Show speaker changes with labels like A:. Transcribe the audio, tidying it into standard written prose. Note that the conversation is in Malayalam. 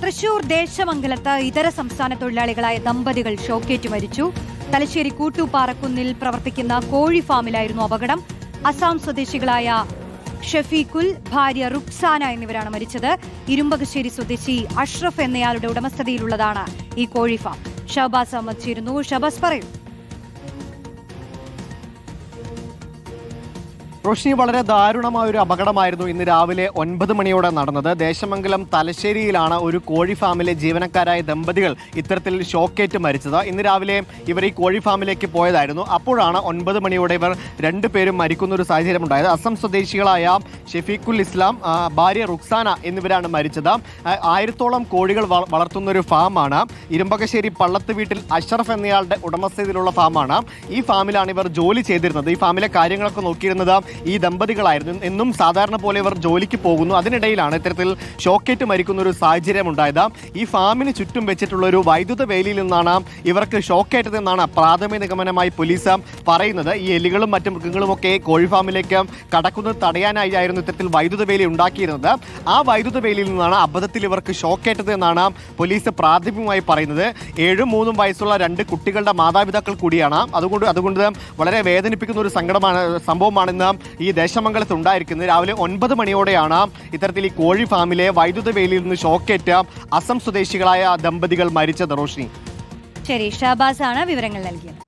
A: തൃശൂർ ദേശമംഗലത്ത് ഇതര സംസ്ഥാന തൊഴിലാളികളായ ദമ്പതികൾ ഷോക്കേറ്റ് മരിച്ചു. തലശ്ശേരി കൂട്ടുപാറക്കുന്നിൽ പ്രവർത്തിക്കുന്ന കോഴി ഫാമിലായിരുന്നു അപകടം. അസാം സ്വദേശികളായ ഷഫീഖുൽ, ഭാര്യ റുക്സാന എന്നിവരാണ് മരിച്ചത്. ഇരുമ്പകശ്ശേരി സ്വദേശി അഷ്റഫ് എന്നയാളുടെ ഉടമസ്ഥതയിലുള്ളതാണ് ഈ കോഴി ഫാം. ഷഹബാസ് അഹമ്മദ് ചേരുന്നു. ഷഹബാസ്, പറയൂ.
B: റോഷിനി, വളരെ ദാരുണമായ ഒരു അപകടമായിരുന്നു ഇന്ന് രാവിലെ 9 മണിയോടെ നടന്നത്. ദേശമംഗലം തലശ്ശേരിയിലാണ് ഒരു കോഴി ഫാമിലെ ജീവനക്കാരായ ദമ്പതികൾ ഇത്തരത്തിൽ ഷോക്കേറ്റ് മരിച്ചത്. ഇന്ന് രാവിലെ ഇവർ ഈ കോഴി ഫാമിലേക്ക് പോയതായിരുന്നു. അപ്പോഴാണ് 9 മണിയോടെ ഇവർ രണ്ടുപേരും മരിക്കുന്ന ഒരു സാഹചര്യം ഉണ്ടായത്. അസം സ്വദേശികളായ ഷഫീഖുൽ ഇസ്ലാം, ഭാര്യ റുക്സാന എന്നിവരാണ് മരിച്ചത്. 1000-ഓളം കോഴികൾ വളർത്തുന്ന ഒരു ഫാമാണ്. ഇരുമ്പകശ്ശേരി പള്ളത്ത് വീട്ടിൽ അഷ്റഫ് എന്നയാളുടെ ഉടമസ്ഥതയിലുള്ള ഫാമാണ്. ഈ ഫാമിലാണ് ഇവർ ജോലി ചെയ്തിരുന്നത്. ഈ ഫാമിലെ കാര്യങ്ങളൊക്കെ നോക്കിയിരുന്നത് ഈ ദമ്പതികളായിരുന്നു. എന്നും സാധാരണ പോലെ ഇവർ ജോലിക്ക് പോകുന്നു. അതിനിടയിലാണ് ഇത്തരത്തിൽ ഷോക്കേറ്റ് മരിക്കുന്ന ഒരു സാഹചര്യം ഉണ്ടായത്. ഈ ഫാമിന് ചുറ്റും വെച്ചിട്ടുള്ള ഒരു വൈദ്യുത വേലിയിൽ നിന്നാണ് ഇവർക്ക് ഷോക്കേറ്റതെന്നാണ് പ്രാഥമിക നിഗമനമായി പോലീസ് പറയുന്നത്. ഈ എലികളും മറ്റു മൃഗങ്ങളുമൊക്കെ കോഴി ഫാമിലേക്ക് കടക്കുന്നത് തടയാനായിരുന്നു ഇത്തരത്തിൽ വൈദ്യുത വേലി ഉണ്ടാക്കിയിരുന്നത്. ആ വൈദ്യുത വേലിയിൽ നിന്നാണ് അബദ്ധത്തിൽ ഇവർക്ക് ഷോക്കേറ്റത് എന്നാണ് പോലീസ് പ്രാഥമികമായി പറയുന്നത്. 7ഉം 3ഉം വയസ്സുള്ള 2 കുട്ടികളുടെ മാതാപിതാക്കൾ കൂടിയാണ്. അതുകൊണ്ട് വളരെ വേദനിപ്പിക്കുന്ന ഒരു സംഭവമാണെന്ന് ഈ ദേശമംഗലത്ത് ഉണ്ടായിരിക്കുന്നത്. രാവിലെ 9 മണിയോടെയാണ് ഇത്തരത്തിൽ ഈ കോഴി ഫാമിലെ വൈദ്യുത വേലിയിൽ നിന്ന് ഷോക്കേറ്റ് അസം സ്വദേശികളായ ദമ്പതികൾ മരിച്ചത്. റോഷിനി,
A: ശരി, ഷഹബാസ് ആണ് വിവരങ്ങൾ നൽകിയത്.